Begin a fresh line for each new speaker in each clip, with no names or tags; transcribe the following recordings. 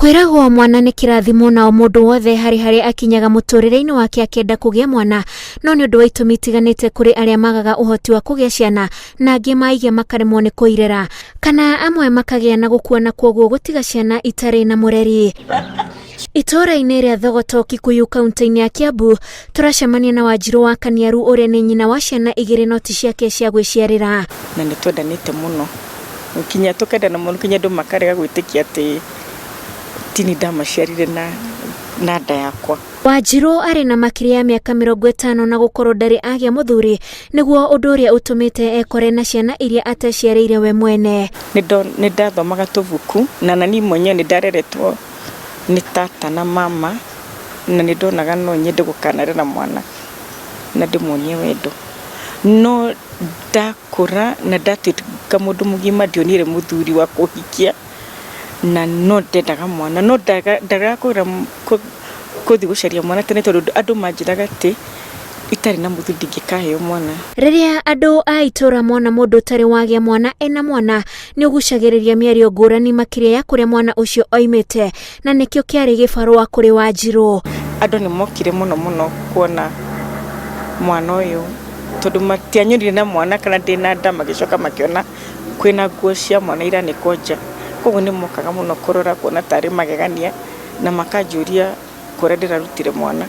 Kwiragwo mwana ni kirathimo na mundu wothe hari akinyaga muturire-ini wake akenda kugia mwana, no ni undu wa itumi itiganite kuri aria magaga uhoti wa kugia ciana na angi maigia makaremwo ni kuirera, kana amwe makagia na gukua na kwoguo gutiga ciana itari na mureri. Itora-ini ria Thogoto Kikuyu kaunti-ini ya Kiambu turacemania na Wanjiru wa Kaniaru uria ni nyina wa ciana igiri noti ciake cia gwiciarira.
Na ni twendanite muno kinya tukendana muno kinya ndu makarega gwitikia ati tini ndamaciarire na nda yakwa.
Wanjiru ari na makiria ya miaka 50 na gukorwo ndari agia muthuri niguo undu uria utumite ekore na ciana iria ataciarire we mwene.
Ni ndathomaga tubuku na nani mwenyewe ni ndareretwo ni tata na mama, na ni ndonaga no nyende gukanarera mwana na ndimuonie wendo, no ndakura na ndatuika mundu mugima ndionire muthuri wa kuhikia na no ndendaga mwana, no ndagakwira kuthi gucaria mwana tene tondu andu manjiraga ati itari na muthuri ndingikaheo mwana.
Riria andu a itura mona mundu utari wagia mwana ena mwana ni ugucagiriria miario ngurani makiria ya kuria mwana ucio oimite, na nikio kiari gibarua kuri Wanjiru.
Andu ni mokire muno kuona mwana uyu tondu matianyurire na mwana kana ndina nda magicoka makiona kwina nguo cia mwana irani koja, koguo ni mokaga muno kurora kuona tari magegania na makanjuria kuria ndirarutire mwana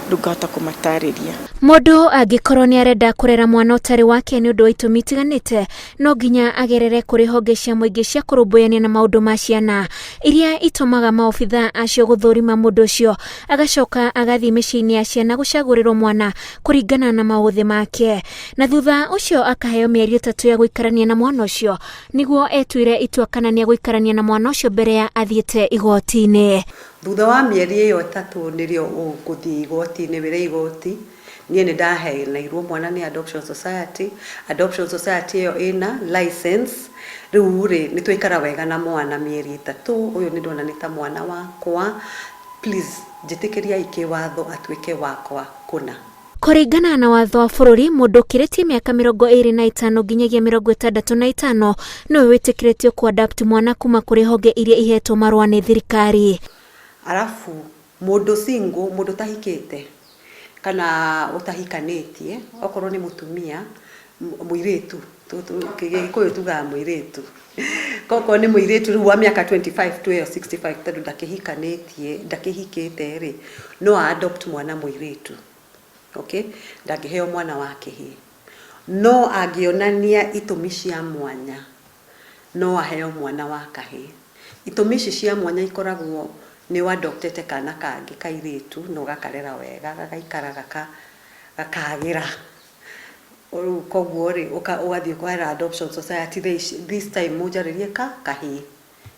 ndungahota kumatariria. Mundu
angikorwo ni arenda kurera mwana utari wake ni undu wa itumi itiganite, no nginya agerere kuri honge cia muingi cia kurumbuiania na maundu ma ciana iria itumaga maobitha acio guthurima mundu ucio agacoka agathii micii-ini ya ciana gucagurirwo mwana kuringana na mauthi make, na thutha ucio akaheo mieri 3 ya guikarania na mwana ucio niguo etuire itua kana ni guikarania na mwana ucio mbere ya athiete igoti-ini.
Thutha wa mieri iyo 3 nirio uguthii igoti-ini wira igoti nie ni ndaheanairwo mwana ni Adoption Society. Adoption Society iyo ina license riu ri ni twikara wega na mwana mieri 3. Uyu ni ndona ni ta mwana wakwa, please jitikiria ikiwatho atuike wakwa kuna.
Kuringana na watho wa bururi, mundu ukiritie miaka 25 nginyagia 65 no witikiritio ku adapt mwana kuma kuri honge iria ihetwo marua ni thirikari.
Alafu mundu single, mundu tahikite kana utahikanitie, okorwo ni mutumia muiretu Gikuyu tuga muiretu koko ni muiretu riu wa miaka 25 to 65 tondu ndakihikite ri no adopt mwana muiretu. Okay, ndangiheo mwana wake hi, no agionania itumi cia mwanya no aheo mwana wa kahi. Itumi cia mwanya ikoragwo ni wadoptete kana kangi kairitu no gakarera wega gagaikara gakagira koguo ri ugathie kwa Adoption Society this time mujaririe kahi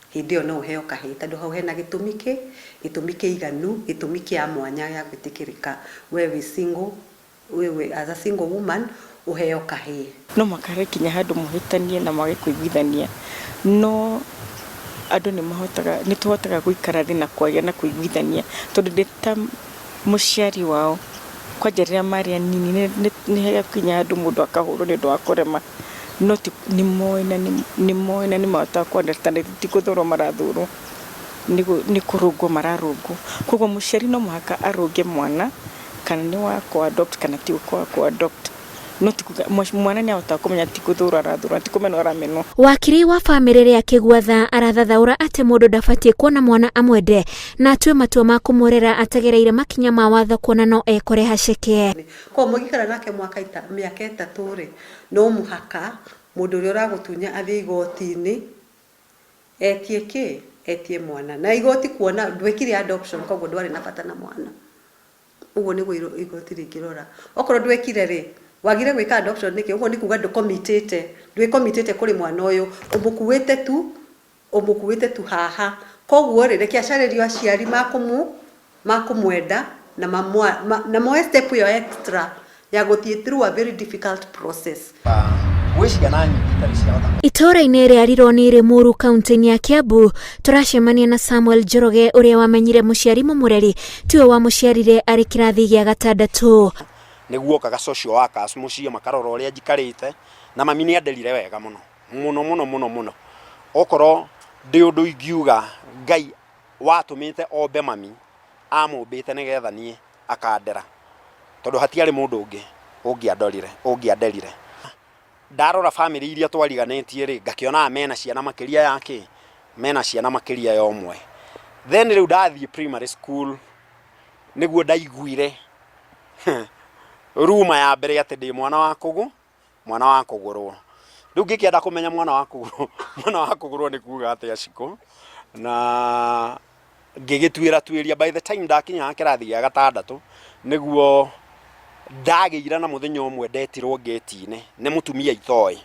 hindio no uheo kahi tondu hau hena gitumi iganu, gitumi kia mwanya ya gwitikirika wewe single, wewe as a single woman uheo kahi.
No makare kinya handu muhitanie na magikuiguithania, no andu ni tuhotaga guikara ri na kwagia na kuiguithania tondu ndita muciari wao kwanjarira maria nini ni hega kinya andu mundu akahurwo ni ndu wa kurema, no ni moina ni mahota ku understand ti kuthurwo marathurwo ni kurungwo mararungwo, koguo muciari no muhaka arunge mwana kana ni wa ku adopt kana ti ku adopt, no mwana ni ahota kumenya ti kuthurwo arathurwo ti kumenya arameno.
Wakiri wa family ria Kigwatha arathathaura ati mundu ndabatie kuona mwana amwende na atue matua ma kumurera atagereire makinya ma watho kuona no ekore haceke.
Ko mugikara nake miaka 3 ri no muhaka mundu uria uragutunya athie igoti-ini etie mwana na igoti kuona ndwekire adoption koguo ndwari na bata na mwana. Uguo ni igoti ringirora okorwo ndwekire ri wagire gwika adoption niki uguo ni kuga ndwi-committed kuri mwana uyu umukuwite tu haha, koguo ri reke acaririo aciari makumwenda na moe step yo extra ya guthie through a very difficult process.
Itora-ini ria Rironi Rimuru kaunti-ini ya Kiambu turacemania na Samuel Njoroge uria wamenyire muciari mumureri tiwe wa muciarire ari kirathi gia 6
niguo kaga social workers mucie makarora uria njikarite na mami ni anderire wega muno okoro ndi undu ingiuga Ngai watumite ombe mami amumbite nigetha nie akandera tondu hatiari mundu ungianderire ndarora family iria twariganetie ri ngakiona mena ciana makiria yake mena ciana makiria ya omwe then riu ndathie primary school niguo ndaiguire ruma ya mbere ati ndi mwana wa kugurwo riu ngikienda kumenya mwana wa kugurwo ni kuga ati aciko na ngigitwira by the time ndakinya kirathi gya gatandatu niguo ndagiira na muthenya umwe ndetirwo gate-ine ni mutumia ithoi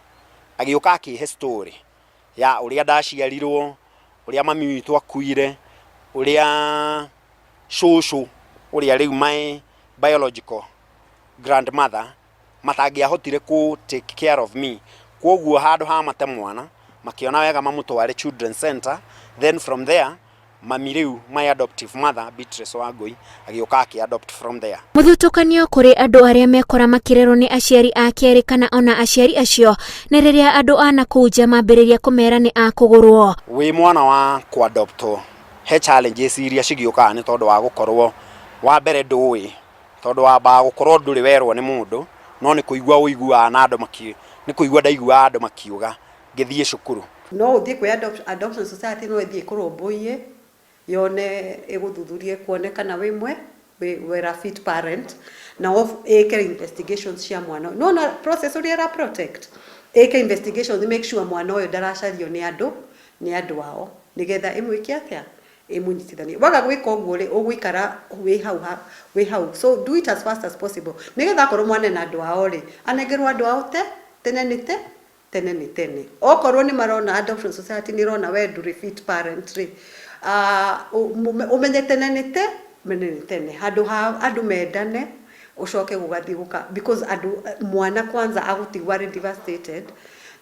agioka akihe story ya uria ndaciarirwo uria mami witu akuire uria shushu uria riu my biological grandmother matangiahotire ku take care of me koguo handu ha mate mwana makiona wega mamutware children's center then from there mami riu my adoptive mother Beatrice Wangui agioka aki-adopt from there.
Muthutukanio kuri andu aria mekora makirerwo ni aciari akeri kana ona aciari acio ni riria andu ana kuja mambiriria kumera ni akugurwo.
Wi mwana wa ku-adoptwo he challenges iria cigioka ni tondu wa gukorwo wa mbere ndui tondu wa ba gukorwo nduri werwo ni mundu no ni kuigua uigua na andu ni kuigua ndaigua andu makiuga ngithie cukuru
no uthie kwi adoption society no ithie kuromboie yone eguthuthurie kuone kana wimwe wera fit parent na of eke investigations cia mwana no na process uri era protect eke investigations make sure mwana oyo daracario ni andu wao nigetha imwikia atia imunyitithanie waga gwika uguo ri ugwikara wi hau so do it as fast as possible nigetha korwo mwana na andu wao ri anengerwo andu wao tene okorwo ni marona adoption society ni rona we nduri fit parent ri umenye tene handu mendane ucoke gugathiuka because mwana kwanza agutigwa ri devastated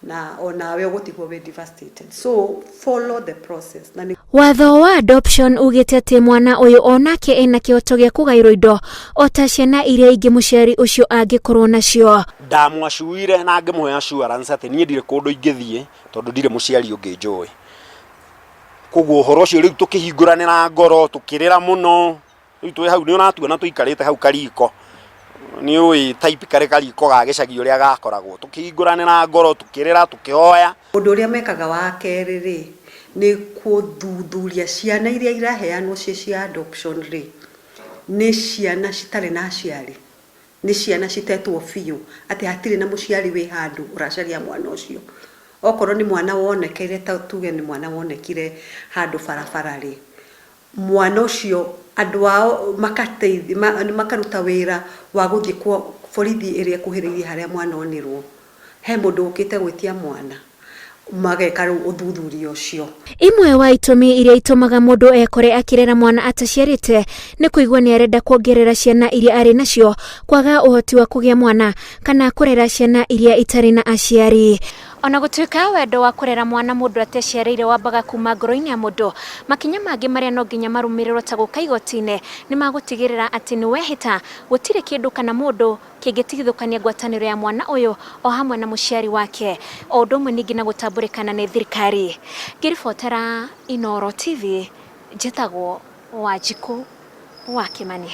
na onawe ugutigwo we devastated so follow the process.
Watho wa adoption ugite ati mwana uyu onake ena kioto gia kugairwo indo ota ciana iria ingi muciari ucio angikorwo nacio.
Ndamwacuire na ngimuhe assurance ati nie ndire kundu ingithie tondu ndire muciari ungi njui koguo horo ucio riu tukihinguranira ngoro tukirira muno riu twi hau ni unatuona tuikarite hau kariko ni ui type kare kariko ga gicagi uria gakoragwo tukihinguranira ngoro tukirira tukihoya.
Undu uria mekaga wa keri ri ni kuthuthuria ciana iria iraheanwo cia adoption ri ni ciana citari na aciari ni ciana citetwo fiu ati hatiri na muciari wi handu uracaria mwana ucio okorwo ni mwana wonekire tuge ni mwana wonekire handu barabara ri mwana ucio andu ao makaruta wira wa guthie kwa borithi iria kuhiririe haria mwana onirwo he mundu ukite gwitia mwana mageka uthuthuria ucio.
Imwe wa itumi iria itumaga mundu ekore akirera mwana ataciarite ni kuigwa ni arenda kuongerera ciana iria ari nacio kwaga uhoti wa kugia mwana kana kurera ciana iria itari na aciari. Ona gutuika wendo wa kurera mwana mundu ateciarire wambaga kuma ngoro-ini ya mundu makinya mangi maria no nginya marumirirwo ta guka igoti-ini ni magutigirira ati ni wehita gutire kindu kana mundu kingitigithukania ngwataniro ya mwana uyu o hamwe na muciari wake o undu umwe ningi na gutamburikana ni thirikari. Ngiribotera Inooro TV njitagwo Wanjiku wa Kimani.